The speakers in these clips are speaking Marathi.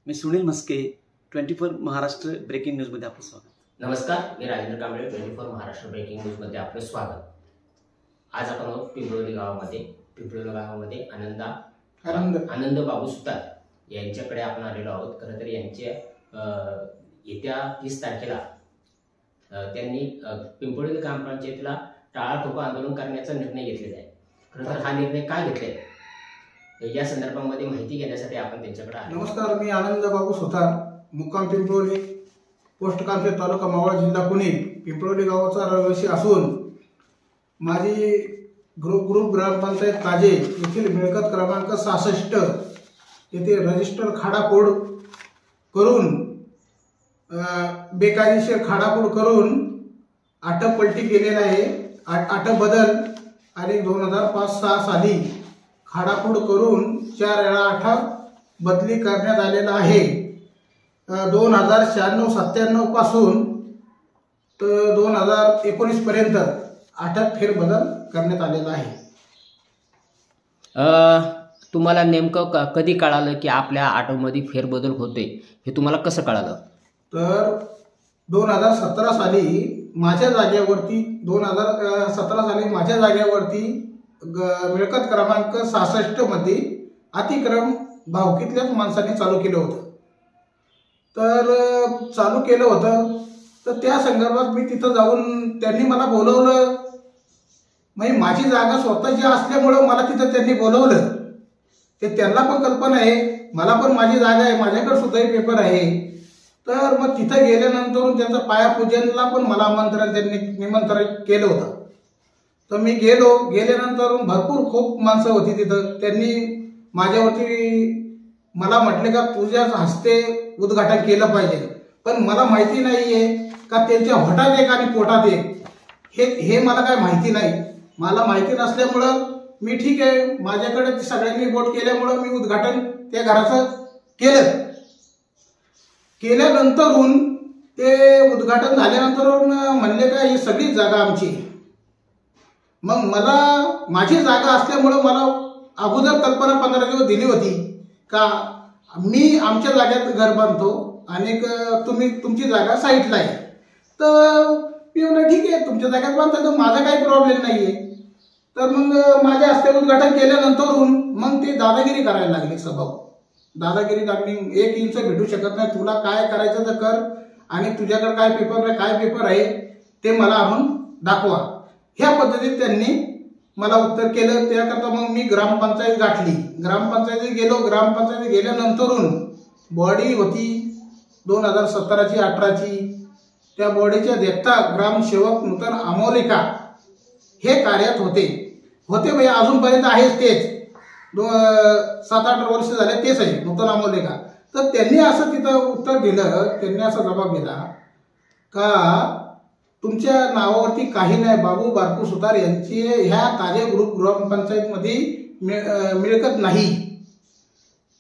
मी सुनील मस्के, 24 महाराष्ट्र ब्रेकिंग न्यूजमध्ये आपलं स्वागत. नमस्कार, मी राजेंद्र कांबळे, 24 महाराष्ट्र ब्रेकिंग न्यूजमध्ये आपलं स्वागत. आज आपण पिंपळोली गावामध्ये आनंद बाबू सुतार यांच्याकडे आपण आलेलो आहोत. खरं तर यांच्या येत्या 30 तारखेला त्यांनी पिंपळोली ग्रामपंचायतीला टाळाटोपा आंदोलन करण्याचा निर्णय घेतलेला आहे. खरं तर हा निर्णय का घेतलाय या संदर्भामध्ये माहिती घेण्यासाठी आपण त्यांच्याकडे आलो. नमस्कार, मी आनंद बाबू सुतार, मुक्काम पिंपळोली, पोस्ट कामशेत, तालुका मावळ, जिल्हा पुणे, पिंपळोली गावाचा रहिवासी असून माझी ग्रुप ग्रामपंचायत काजे येथील मिळकत क्रमांक 66 येथे रजिस्टर खाडाफोड करून बेकायदेशीर खाडाफोड करून आटपपलटी केलेला आहे. आटबदल आणि 2005-06 साली खाडाफोड करून 4 वेळा आठ बदली करण्यात आलेला आहे. 2096-97 पासून तर 2019 पर्यंत 8 फेरबदल करण्यात आलेला आहे. तुम्हाला नेमकं कधी कळालं की आपल्या आटोमध्ये फेरबदल होते, हे तुम्हाला कसं कळालं? तर 2017 साली माझ्या जागेवरती मिळकत क्रमांक 66 मध्ये अतिक्रम भावकीतल्याच माणसाने चालू केलं होतं. तर त्या संदर्भात मी तिथं जाऊन त्यांनी मला बोलवलं. म्हणजे माझी जागा स्वतःची असल्यामुळं मला तिथं त्यांनी बोलवलं. ते त्यांना पण कल्पना आहे, मला पण माझी जागा आहे, माझ्याकडे सुद्धा पेपर आहे. तर मग तिथं गेल्यानंतर त्यांचं पायापूजनला पण मला त्यांनी निमंत्रण केलं होतं. तर मी गेल्यानंतर भरपूर खूप माणसं होती तिथं. त्यांनी मला म्हटले का तुझ्याच हस्ते उद्घाटन केलं पाहिजे. पण मला माहिती नाहीये का त्यांच्या होटात एक आणि पोटात एक हे मला काय माहिती नाही. मला माहिती नसल्यामुळं मी ठीक आहे, माझ्याकडे सगळ्यांनी वोट केल्यामुळं मी उद्घाटन त्या घराचं केल्यानंतरून ते उद्घाटन झाल्यानंतर म्हणले का ही सगळी जागा आमची. मग मला माझी जागा असल्यामुळं मला अगोदर कल्पना 15 दिवस दिली होती का मी आमच्या जागेत घर बांधतो आणि तुम्ही तुमची जागा साईडला आहे. तर मी म्हणलं ठीक आहे, तुमच्या जागेत बांधता तर माझा काही प्रॉब्लेम नाहीये. तर मग माझ्या हस्ते उद्घाटन केल्यानंतर मग ते दादागिरी करायला लागले. दादागिरी लागली, 1 इंच भेटू शकत नाही, तुला काय करायचं तर कर आणि तुझ्याकडे काय पेपर आहे ते मला आणून दाखवा. ह्या पद्धतीत त्यांनी मला उत्तर केलं. त्याकरता मग मी ग्रामपंचायत गाठली. ग्रामपंचायतीत गेल्यानंतर बॉडी होती 2017ची 18ची. त्या बॉडीच्या देखता ग्रामसेवक नूतन आमोलिका हे कार्यात होते म्हणजे अजूनपर्यंत आहेच, तेच 7-8 वर्ष झाले तेच आहे नूतन आमोलिका. तर त्यांनी असं तिथं उत्तर दिलं, त्यांनी असा जबाब दिला का तुमच्या नावावरती काही नाही, बाबू बारकू सुतार यांची ह्या काजे ग्रुप ग्रामपंचायतमध्ये मिळकत नाही.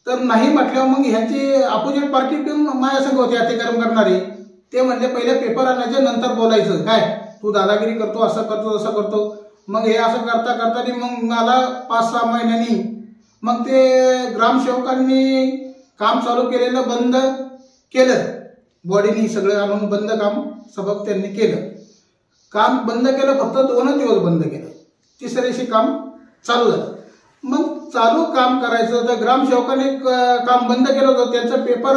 तर नाही म्हटल्यावर मग ह्यांची अपोजिट पार्टी माझ्या संघ होते अतिक्रम करणारे. ते म्हणले पहिले पेपर आणायचे नंतर बोलायचं, काय तू दादागिरी करतो, असं करतो तसं करतो. मग हे असं करता मग मला 5-6 महिन्यांनी मग ते ग्रामसेवकांनी काम चालू केलेलं बंद केलं. बॉडीनी सगळं आणून बंद काम सबक त्यांनी केलं. काम बंद केलं, फक्त 2 दिवस बंद केलं. तिसऱ्या दिवशी काम चालू झालं. मग चालू काम करायचं तर ग्रामसेवकाने काम बंद केलं होतं. त्यांचं पेपर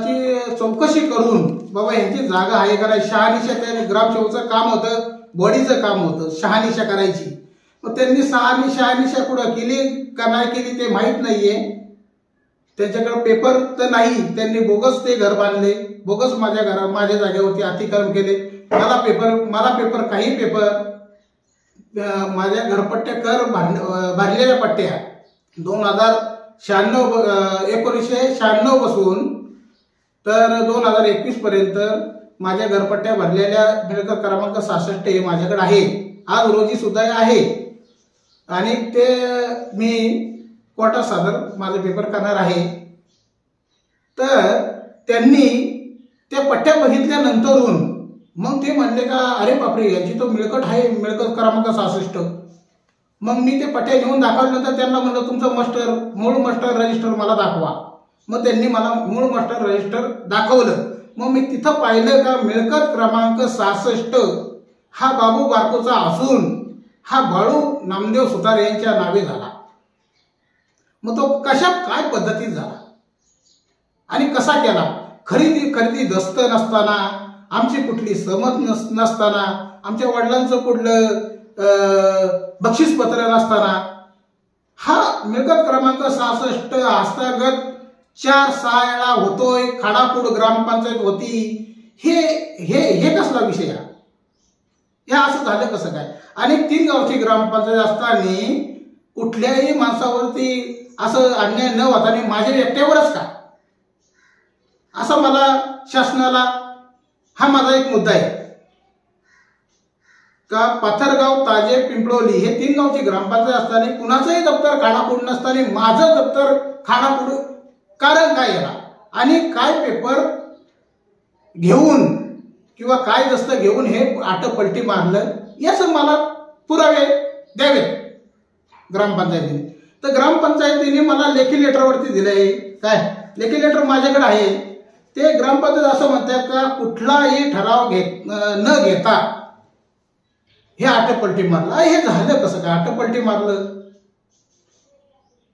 ची चौकशी करून बाबा यांची जागा आहे का नाही, शहानिशा. त्या ग्रामसेवकाचं काम होतं, बॉडीचं काम होतं शहानिशा करायची. मग त्यांनी शहानिशा कुठं केली का नाही केली ते माहीत नाहीये. त्यांच्याकडे पेपर तर नाही, त्यांनी बोगस ते घर बांधले, बोगस माझ्या जागेवरती अतिक्रम केले. मला पेपर काही पेपर माझ्या घरपट्ट्या भरलेल्या पट्ट्या 1996 पासून तर 2021 पर्यंत माझ्या घरपट्ट्या भरलेल्या मिळकत क्रमांक 66 हे माझ्याकडे आहे. आज रोजी सुद्धा आहे आणि ते मी कोर्टात सादर माझा पेपर करणार आहे. तर त्यांनी त्या पट्ट्या बघितल्यानंतर मग ते म्हणले का अरे बापरे, यांची तो मिळकत आहे, मिळकत क्रमांक 66. मग मी ते पट्ट्या घेऊन दाखवल्यानंतर त्यांना म्हणलं तुमचं मूळ मस्टर रजिस्टर मला दाखवा. मग त्यांनी मला मूळ मास्टर रजिस्टर दाखवलं. मग मी तिथं पाहिलं का मिळकत क्रमांक 66 हा बाबू बारकोचा असून हा बाळू नामदेव सुतार यांच्या नावे झाला. मग तो कशा काय पद्धतीत झाला आणि कसा केला? खरेदी दस्त नसताना, आमची कुठली सहमत नसताना, आमच्या वडिलांचं कुठलं बक्षीसपत्र नसताना हा मिळकत क्रमांक 66 हस्तगत 4-6 वेळा होतोय. खाडापूड ग्रामपंचायत होती. हे हे हे कसला विषय हा? हे असं झालं कसं काय? आणि 3 गावची ग्रामपंचायत असताना कुठल्याही माणसावरती असं अन्याय न होताना माझ्या एकट्यावरच का? असं मला शासनाला हा माझा एक मुद्दा आहे का पाथरगाव, ताजे, पिंपळोली हे 3 गावची ग्रामपंचायत असताना कुणाचंही दप्तर खाडापूड नसताना माझं दप्तर खाडापूड कारण काय याला? आणि काय पेपर घेऊन किंवा काय दस्त घेऊन हे आटपलटी मारलं याचं मला पुरावे द्यावे ग्रामपंचायतीने. तर ग्रामपंचायतीने मला लेखी लेटरवरती दिलंय. काय लेखी लेटर माझ्याकडे आहे. ते ग्रामपंचायत असं म्हणतात का कुठलाही ठराव न घेता हे आटपलटी मारलं. हे झालं कसं काय? आटपलटी मारलं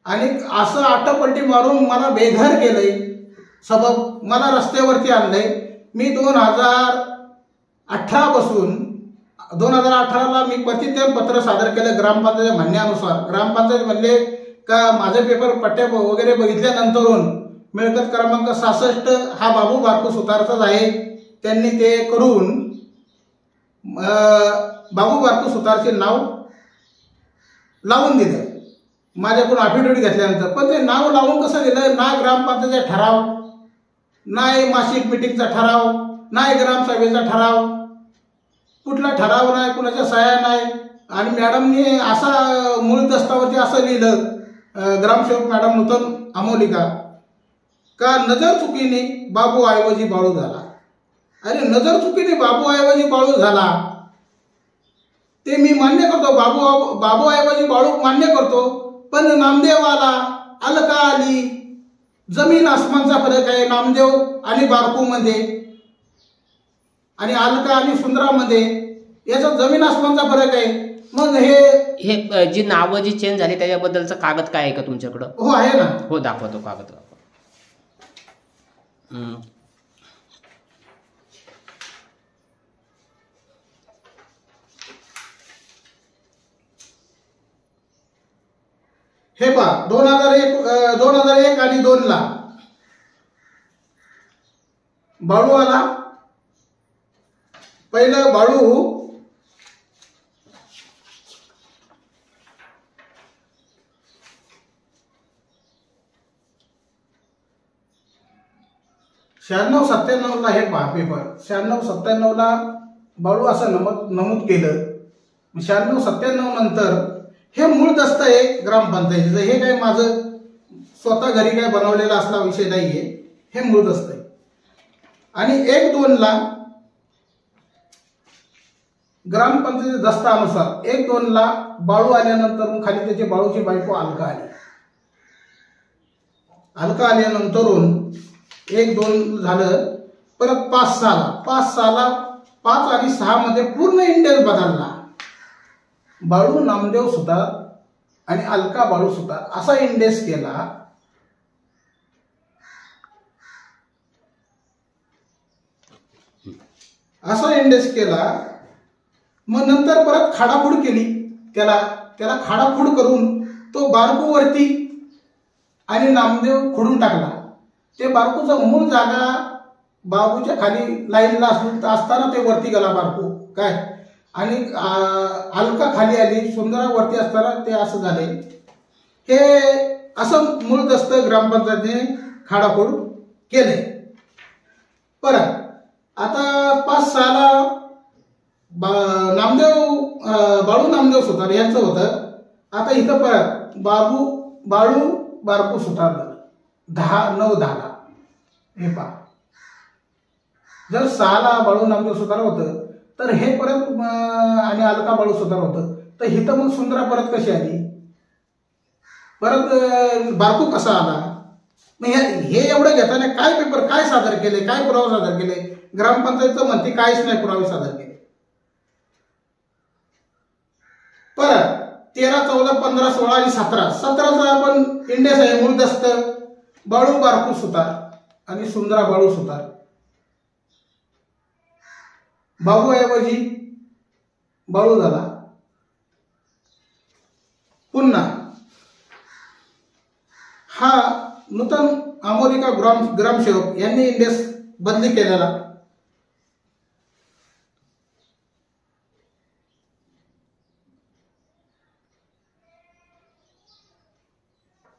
आणि असं आटपलटी मारून मला बेघर केलंय. सबब मला रस्त्यावरती आणलंय. मी 2018 पासून 2018ला मी प्रतिज्ञापत्र सादर केलं ग्रामपंचायत म्हणण्यानुसार. ग्रामपंचायत म्हणले का माझे पेपर पट्ट्या वगैरे बघितल्यानंतरून मिळकत क्रमांक 66 हा बाबू बारको सुतारचाच आहे. त्यांनी ते करून बाबू बारको सुतारचे नाव लावून दिलं माझ्याकडून अफिडेव्हिट घेतल्यानंतर. पण ते नाव लावून कसं दिलं? ना ग्रामपंचायतीचा ठराव, नाही मासिक मिटिंगचा ठराव, नाही ग्रामसभेचा ठराव, कुठला ठराव नाही, कुणाच्या सह्या नाही. आणि मॅडमने असा मूळ दस्तावरती असं लिहिलं, ग्रामसेवक मॅडम नूतन अमोलिका, का नजर चुकीने बाबू ऐवजी बाळू झाला. अरे नजर चुकीने बाबू ऐवजी बाळू झाला ते मी मान्य करतो. बाबू ऐवजी बाळू मान्य करतो. पण नामदेव आला, अलका आली, जमीन आसमानचा फरक आहे नामदेव आणि बारकूमध्ये आणि अलका आणि सुंदरामध्ये. याचा जमीन आसमानचा फरक आहे. मग हे जी नावं जी चेंज झाली त्याच्याबद्दलचा कागद काय आहे का तुमच्याकडं? हो आहे ना. हो दाखवतो कागद. हे पहा 2001 आणि 2ला बाळू आला. पहिलं बाळू 96-97ला हे पहा पेपर 96-97ला बाळू असं नमूद केलं. 96-97 नंतर हे मूळ दस्त आहे ग्रामपंचायतीचं. हे काय माझं स्वतः घरी काय बनवलेला असला विषय नाहीये. हे मूळ दस्त आहे. आणि 1-2ला ग्रामपंचायती दस्तानुसार 1-2ला बाळू आल्यानंतर खाली त्याची बाळूची बायको अलका आली. अलका आल्यानंतरून 1-2 झालं. परत 5-6ला 5 आणि 6 मध्ये पूर्ण इंडेक्स बदलला. बाळू नामदेव सुतार आणि अलका बाळू सुतार असा इंडेक्स केला. असा इंडेक्स केला. मग नंतर परत खाडाफूड केली. त्याला खाडाफूड करून तो बारकू वरती आणि नामदेव खोडून टाकला. ते बारकूचा मूळ जागा बाबूच्या खाली लाईनला असताना ते वरती गेला बारकू काय. आणि अलका खाली आली, सुंदरा वरती असताना ते असं झाले. हे असं मूळ दस्त ग्रामपंचायतीने खाडाफोड केले. परत आता 5-6ला बाळू नामदेव सुतार यांचं होतं. आता इथं परत बाळू बारकू सुतार झालं 9-10ला. हे पहा जर 6ला बाळू नामदेव सुतार होतं तर हे परत आणि अलका बाळू सुतार होतं. तर इथं मग सुंदरा परत कशी आली, परत बारकू कसा आला मग हे एवढं घेताना काय पेपर काय सादर केले, काय पुरावे सादर केले? ग्रामपंचायतचं म्हणते काहीच नाही पुरावे सादर केले. परत 13, 14, 15, 16 आणि 17चा आपण इंडेस आहे. मूळदस्त बाळू बारकू सुतार आणि सुंदरा बाळू सुतार. बाबू ऐवजी बाळू झाला. पुन्हा हा नूतन आमोलिका ग्रामसेवक यांनी इंडेस बदली केलेला.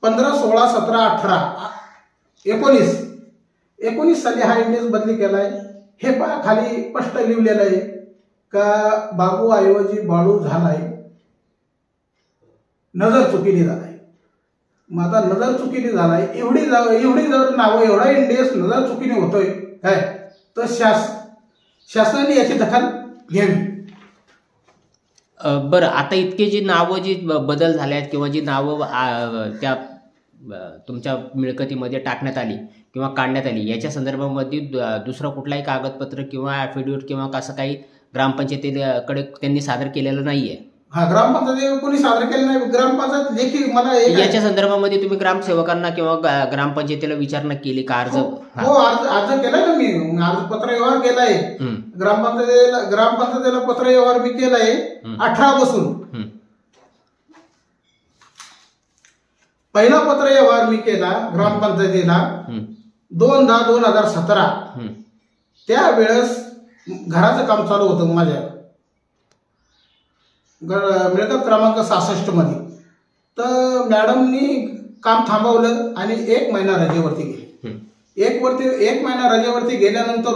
पंधरा, 16, 17, 18, 19 साली हा इंडेस बदली केलाय. हे पहा खाली स्पष्ट लिहिलेलं आहे का बाबू ऐवजी बाळू झालाय. नजर चुकीने झालाय. मग आता नजर चुकीने झालाय, एवढी जर नावं एवढा इंडेस नजर चुकीने होतोय काय, तर शासनाने याची दखल घ्यावी. बरं, आता इतके जी नावं जी बदल झाले आहेत किंवा जी नावं त्या तुमच्या मिळकतीमध्ये टाकण्यात आली किंवा काढण्यात आली, याच्या संदर्भामध्ये दुसरं कुठलाही कागदपत्र किंवा ॲफिडेविट किंवा असं काही ग्रामपंचायतीकडे त्यांनी सादर केलेलं नाहीये? हा, ग्रामपंचायत कोणी सादर केलं नाही. ग्रामपंचायत लेखी मला याच्या संदर्भामध्ये तुम्ही ग्रामसेवकांना किंवा ग्रामपंचायतीला विचारणा केली का? अर्ज अर्ज केलाय ना मी. अर्ज पत्र व्यवहार केलाय ग्रामपंचायतीला पत्र व्यवहार मी केलाय 18 पासून. पहिला पत्र व्यवहार मी केला ग्रामपंचायतीला 2/10/2017. त्यावेळेस घराचं काम चालू होतं माझ्या मिळकत क्रमांक 66 मध्ये. तर मॅडमनी काम थांबवलं आणि 1 महिना रजेवरती गेले. एक महिना रजेवरती गेल्यानंतर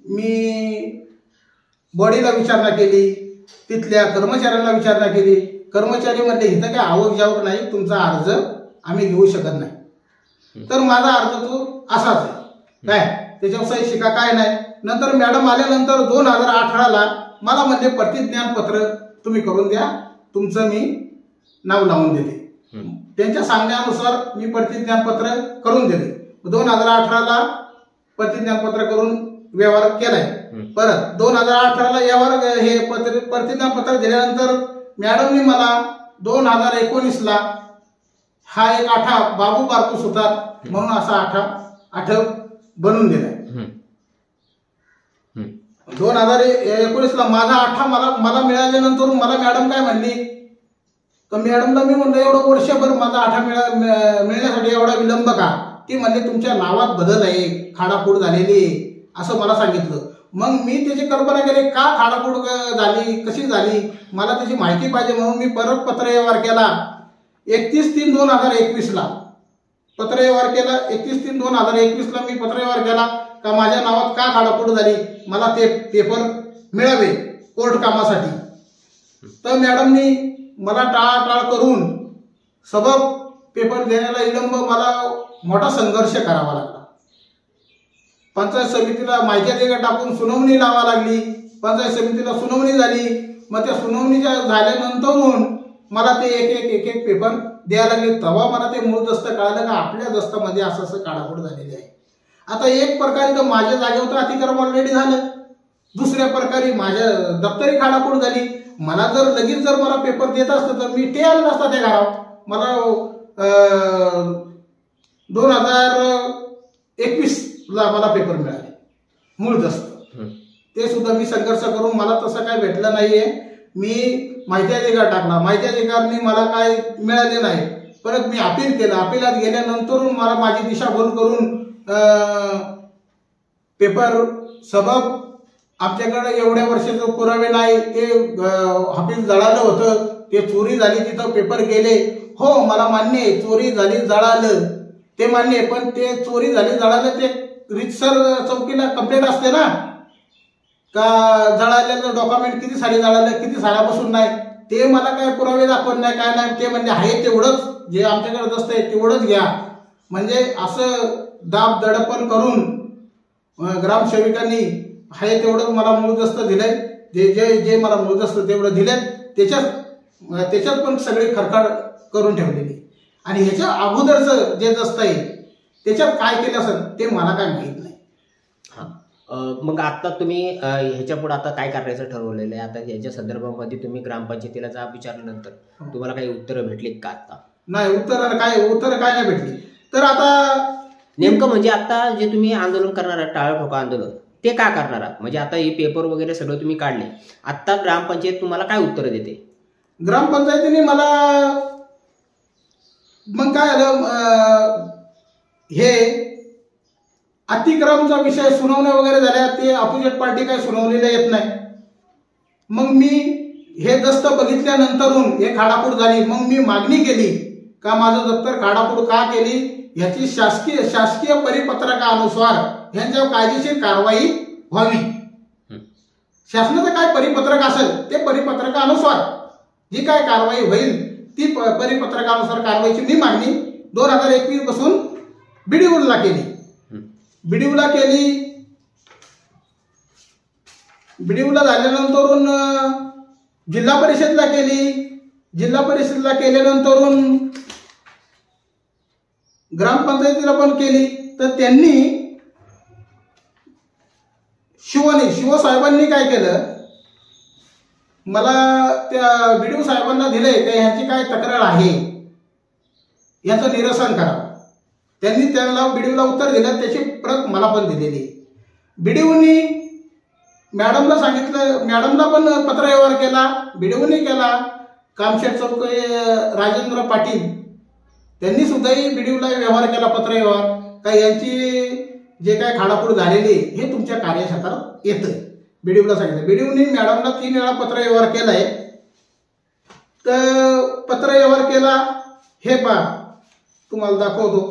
मी बॉडीला विचारणा केली, तिथल्या कर्मचाऱ्यांना विचारणा केली. कर्मचारी म्हणले इथं काय आवक जावक नाही, तुमचा अर्ज आम्ही घेऊ शकत नाही. तर माझा अर्ज तो असाच आहे काय, त्याच्यावर सही शिका काय नाही. नंतर मॅडम आल्यानंतर 2018ला मला म्हणजे प्रतिज्ञानपत्र तुम्ही करून द्या, तुमचं मी नाव लावून देते. त्यांच्या सांगण्यानुसार मी प्रतिज्ञानपत्र करून दिले. 2018ला प्रतिज्ञानपत्र करून व्यवहार केलाय. परत 2018ला व्यवहार हे प्रतिज्ञानपत्र दिल्यानंतर मॅडमनी मला 2019ला हा एक आठा बाबू बारकू सुतार म्हणून असा आठा बनवून दिलाय. 2019ला माझा आठा मला मिळाल्यानंतर मला मॅडम काय म्हणली, तर मॅडमला मी म्हणलं एवढं वर्षभर माझा आठा मिळण्यासाठी एवढा विलंब का? ती म्हणले तुमच्या नावात बदल आहे, खाडाफोड झालेली आहे असं मला सांगितलं. मग मी त्याची कल्पना केली का खाडाफोड झाली, कशी झाली, मला त्याची माहिती पाहिजे. म्हणून मी परत पत्रव्यवहार केला 31/3/2021ला पत्रव्यवहार केला. 31/3/2021ला मी पत्रव्यवहार केला का माझ्या नावात का खाडाफोड झाली, मला ते पेपर मिळावे कोर्ट कामासाठी. तर मॅडमनी मला टाळाटाळ करून सबब पेपर देण्याला विलंब, मला मोठा संघर्ष करावा लागला. पंचायत समितीला माहिती अधिकार टाकून सुनावणी लावा लागली. पंचायत समितीला सुनावणी झाली. मग त्या सुनावणीच्या झाल्यानंतरून मला ते एक पेपर द्यायला लागले. तेव्हा मला ते मूळ दस्त कळालं का आपल्या दस्तामध्ये असं काढाफोड झालेली आहे. आता एक प्रकारे तर माझ्या जागेवर अतिक्रम ऑलरेडी झालं, दुसऱ्या प्रकारे माझ्या दप्तरी काढाफोड झाली. मला जर लगेच मला पेपर देत असतं तर मी ते आलं नसता त्या घरावर. मला 2021ला मला पेपर मिळाले मूळ दस्त. ते सुद्धा मी संघर्ष करून मला तसं काय भेटलं नाहीये. मी माहिती अधिकार टाकला, माहिती अधिकारने मला काय मिळाले नाही. परत मी अपील केलं. अपिलात गेल्यानंतर मला माझी दिशाभूल करून पेपर सबब आमच्याकडे एवढ्या वर्षाचे पुरावे नाही, ते ऑफिस जळालं होतं, ते चोरी झाली, तिथं पेपर गेले. हो मला मान्य आहे चोरी झाली, जळालं ते मान्य आहे. पण ते चोरी झाली जळालं ते रितसर चौकीला कंप्लेंट असते ना का जळालेलं डॉक्युमेंट किती साली जळालं, किती सालापासून नाही, ते मला काय पुरावे दाखवत नाही काय नाही. ते म्हणजे आहे तेवढंच जे आमच्याकडे दस्त आहे तेवढंच घ्या. म्हणजे असं दाब दडपण करून ग्रामसेविकांनी आहे तेवढं मला मूळदस्त दिलंय. जे मला मूळदस्त तेवढं दिलंय त्याच्यात पण सगळी खरखाड करून ठेवलेली. आणि ह्याच्या अगोदरचं जे दस्त आहे त्याच्यात काय केलं असेल ते मला काय माहीत नाही. मग आता तुम्ही ह्याच्या पुढे आता काय करायचं ठरवलेलं आहे? आता याच्या संदर्भामध्ये तुम्ही ग्रामपंचायतीला जा विचारल्यानंतर तुम्हाला काही उत्तरं भेटलीत का? आता नाही, उत्तर काय नाही भेटली. तर आता नेमकं म्हणजे आता जे तुम्ही आंदोलन करणार आहात, टाळाठोका आंदोलन, ते का करणार आहात? म्हणजे आता हे पेपर वगैरे सगळं तुम्ही काढले, आता ग्रामपंचायत तुम्हाला काय उत्तर देते? ग्रामपंचायतीने मला मग काय झालं, हे अतिक्रमचा विषय सुनावण्या वगैरे झाल्या, ते अपोजिट पार्टी काय सुनावलेलं येत नाही. मग मी हे दस्त बघितल्यानंतरून हे खाडापूड झाली. मग मी मागणी केली का माझं दप्तर खाडापूड का केली, याची शासकीय परिपत्रकानुसार यांच्यावर कायदेशीर कारवाई व्हावी. शासनाचं काय परिपत्रक असेल ते परिपत्रकानुसार जी काय कारवाई होईल ती परिपत्रकानुसार कारवाईची मी मागणी 2021 पासून बीडीओला केली. बीडीओला झाल्यानंतरून जिल्हा परिषदला केली. जिल्हा परिषदला केल्यानंतरून ग्रामपंचायतीला पण केली. तर त्यांनी शिवसाहेबांनी काय केलं, मला त्या बीडीओ साहेबांना दिले की ह्यांची काय तक्रार आहे याचं निरसन करा. त्यांनी त्यांना बीडीओला उत्तर दिलं, त्याची प्रत मला पण दिलेली. बीडीओनी मॅडमला सांगितलं, मॅडमला पण पत्रव्यवहार केला, बीडीओनी केला. कामशेठ चौक राजेंद्र पाटील त्यांनी सुद्धाही बीडीओला व्यवहार केला, पत्रव्यवहार, का यांची जे काय खाडापूड झालेली हे तुमच्या कार्यक्षेत्रात येतं. बीडीओला सांगितलं. बीडीओनी मॅडमला 3 वेळा पत्रव्यवहार केलाय. तर पत्रव्यवहार केला, हे पहा तुम्हाला दाखवतो.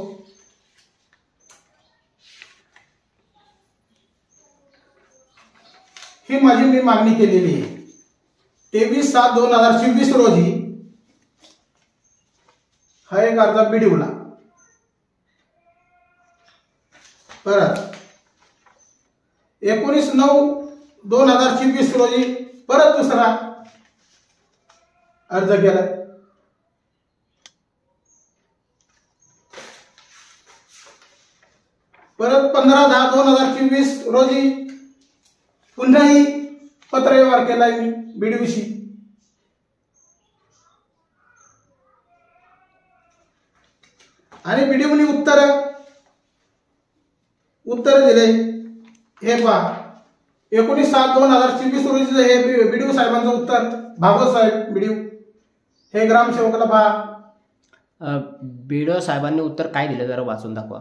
ही माझी मी मागणी केलेली आहे 23/7/2024 रोजी. हा एक अर्ज बीडीओला. परत 19/9/2024 रोजी परत दुसरा अर्ज केला. परत 15/10/2024 रोजी पुन्हाही पत्रव्यवहार केलाय मी बीडीओशी. आणि बीडीओनी उत्तर दिले. हे पहा 19/7/2024 रोजी हे बीडीओ साहेबांचं उत्तर. भागवत साहेब बीडीओ, हे ग्रामसेवकाला पहा. बीडीओ साहेबांनी उत्तर काय दिलं जरा वाचून दाखवा.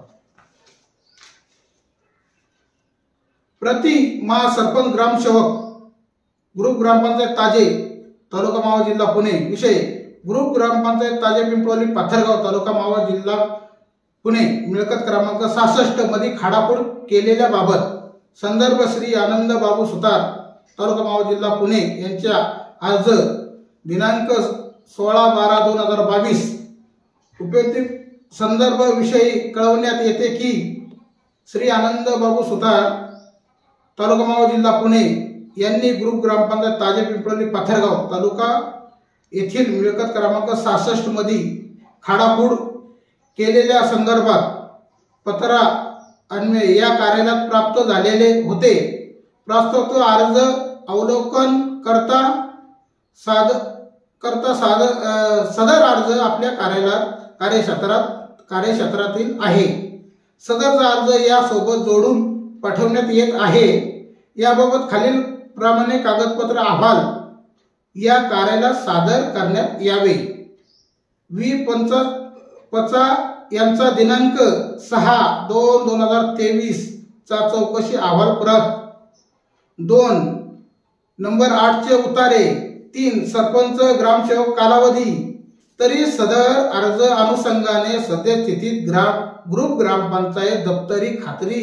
प्रति महासरपंच ग्रामसेवक ग्रुप ग्रामपंचायत ताजे तालुका मावळ जिल्हा पुणे. विषय ग्रुप ग्रामपंचायत ताजे पिंपळवली पाथरगाव तालुका मावळ जिल्हा पुणे. मिळकत क्रमांक 66 मध्ये खाडापूड केलेल्या बाबत संदर्भ श्री आनंद बाबू सुतार तालुका मावळ जिल्हा पुणे यांच्या अर्ज दिनांक 16/12/2022 उपयुक्त संदर्भ विषयी कळवण्यात येते की श्री आनंद बाबू सुतार तालुका मावळ जिल्हा पुणे यांनी ग्रुप ग्रामपंचायत ताजे पिंपळवली पाथरगाव तालुका येथील मिळकत क्रमांक 66 मध्ये खाडापूड केलेल्या संदर्भात पत्रा अन्वये या कार्यालयात प्राप्त झालेले होते. प्रस्तुत अर्ज अवलोकन करता सदर अर्ज आपल्या कार्यक्षेत्रातील आहे. सदरचा अर्ज या सोबत जोडून पाठवण्यात येत आहे. याबाबत खालील प्रमाणे कागदपत्र अहवाल या कार्यालयात सादर करण्यात यावे. पचा यांचा दिनांक 6/2/2023 चा चौकशी अहवाल प्रत 2 नंबर 8 चे उतारे 3 सरपंच ग्रामसेवक कालावधी. तरी सदर अर्ज अनुषंगाने सद्यस्थितीत ग्रुप ग्रामपंचायत दप्तरी खात्री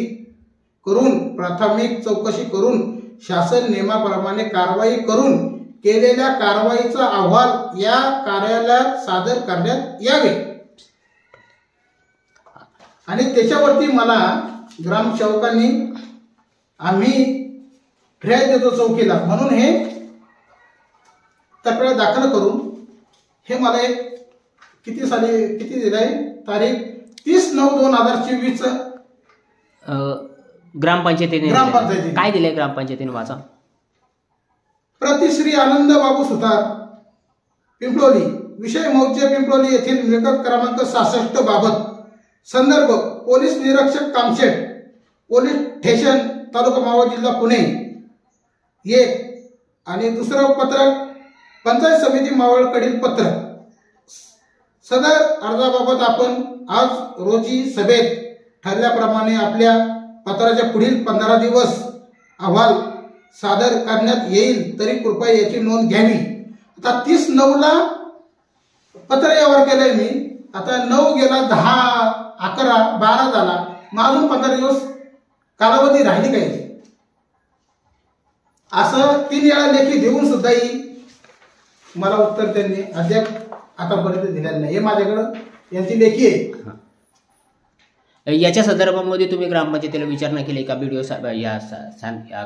करून प्राथमिक चौकशी करून शासन नियमाप्रमाणे कारवाई करून केलेल्या कारवाईचा अहवाल या कार्यालयात सादर करण्यात यावे. आणि त्याच्यावरती मला ग्रामसेवकांनी आम्ही फिर्याद देतो चौकीला म्हणून हे तक्रार दाखल करून हे मला एक किती दिलाय तारीख 30/9/2024 ग्रामपंचायतीने ग्रामपंचायतीने. काय दिलंय ग्रामपंचायतीने वाचा? प्रतिश्री आनंद बाबू सुतार पिंपलोली, विषय मौजे पिंपलोली येथील मिळकत क्रमांक 66 बाबत. संदर्भ पोलीस निरीक्षक कामशेट, पोलीस स्टेशन, तालुका मावळ, जिल्हा पुणे. एक आणि दुसरं पत्रक पंचायत समिती मावळकडील पत्रक. सदर अर्जाबाबत आपण आज रोजी सभेत ठरल्याप्रमाणे आपल्या पत्राच्या पुढील 15 दिवस अहवाल सादर करण्यात येईल, तरी कृपया याची नोंद घ्यावी. आता 30/9 पत्र व्यवहार केलंय मी. आता 9 गेला, 10, 11, 12 झाला, मग अजून 15 दिवस कालावधी राहिली का याची? असं 3 वेळा लेखी देऊन सुद्धाही मला उत्तर त्यांनी अद्याप आतापर्यंत दिलेलं नाही. हे माझ्याकडं यांची लेखी आहे. याच्या संदर्भामध्ये तुम्ही ग्रामपंचायतीला विचारणा केली का? बीडीओ साहेब या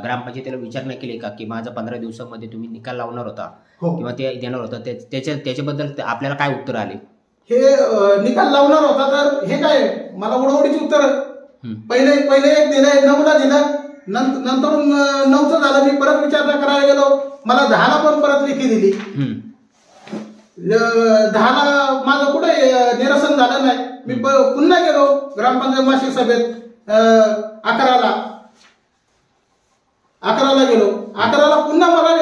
ग्रामपंचायतीला विचारणा केली का की माझा 15 दिवसामध्ये तुम्ही निकाल लावणार होता हो. किंवा ते देणार होता, त्याच्याबद्दल आपल्याला काय उत्तर आले? हे निकाल लावणार होता तर हे काय मला उडवडीची उत्तर. पहिले एक दिलंय, 9ला दिलं, नंतर 9चं झालं. मी परत विचारणा करायला गेलो, मला 10ला पण परत लेखी दिली. 10ला माझं कुठे निरसन झालं नाही. मी पुन्हा गेलो ग्रामपंचायत मासिक सभेत 11ला गेलो. 11ला पुन्हा मला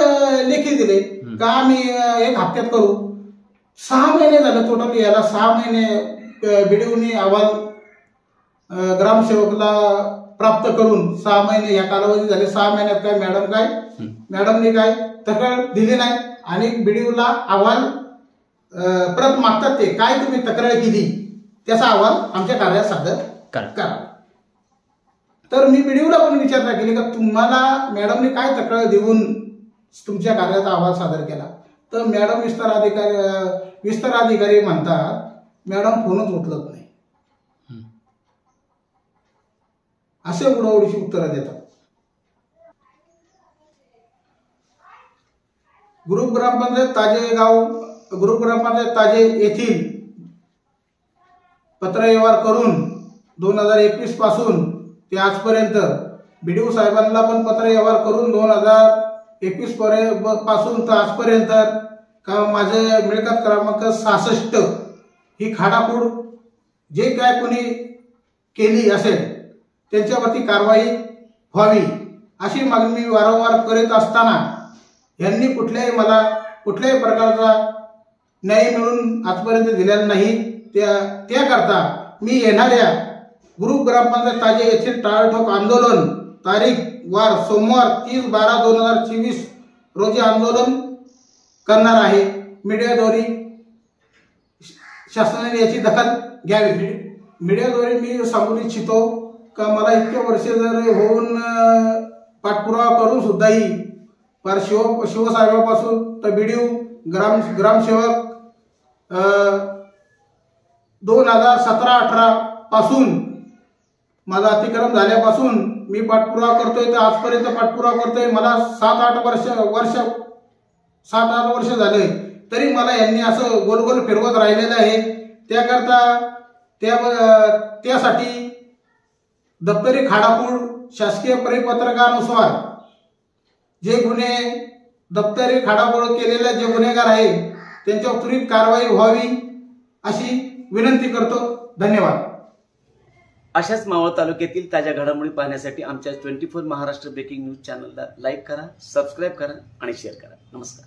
लेखी दिले का आम्ही 1 हप्त्यात करू. 6 महिने झाले टोटल याला. 6 महिने बीडीओनी अहवाल ग्रामसेवकला प्राप्त करून 6 महिने या कालावधी झाले. 6 महिन्यात काय मॅडमनी काय तक्रार दिली नाही आणि बीडीओला अहवाल परत मागतात. ते काय तुम्ही तक्रार केली त्याचा अहवाल आमच्या कार्यात सादर करा. तर मी बीडीओला पण विचारणा केली का तुम्हाला मॅडमने काय तक्रार देऊन तुमच्या कार्याचा अहवाल सादर केला. तर मॅडम विस्तार अधिकारी म्हणतात मॅडम फोनच उचलत नाही. असे उडवडीची उत्तरं देतात. ग्रुप ग्रामपंचायत ताजे येथील पत्र व्यवहार करून 2021 पासून ते आजपर्यंत बीडीओ साहेबांना पण पत्र व्यवहार करून 2021 पासून तर आजपर्यंत का माझे मिळकत क्रमांक 66 ही खाडाखोड जे काय कोणी केली असेल त्यांच्यावरती कारवाई व्हावी अशी मागणी मी वारंवार करीत असताना यांनी मला कुठल्याही प्रकारचा न्याय मिळून आजपर्यंत दिलेला नाही. त्याकरता मी येणाऱ्या ग्रुप ग्रामपंचायत ताजे येथील टाळाठोक आंदोलन तारीख वार सोमवार 30/12/2024 रोजी आंदोलन करणार आहे. मीडियाद्वारे शासनाने याची दखल घ्यावी. मीडियाद्वारे मी सांगू इच्छितो का मला इतके वर्ष जर होऊन पाठपुरावा करून सुद्धाही फार शिवसाहेबापासून तर बीडीओ ग्रामसेवक 2017-18 पासून माझा अतिक्रम झाल्यापासून मी पाठपुरावा करतोय तर आजपर्यंत पाठपुरावा करतोय. मला 7-8 वर्ष झाले तरी मला यांनी असं गोल फिरवत राहिलेलं आहे. त्याकरता त्यासाठी दप्तरी खाडाखोड शासकीय परिपत्रकानुसार जे गुन्हे दप्तरी खाडाखोड केलेले जे गुन्हेगार आहे त्यांच्यावर त्वरित कारवाई व्हावी अशी विनंती करतो. धन्यवाद. अशाच मावळ तालुक्यातील ताज्या घडामोडी पाहण्यासाठी आमच्या 24 महाराष्ट्र ब्रेकिंग न्यूज चॅनलला लाईक करा, सबस्क्राईब करा आणि शेअर करा. नमस्कार.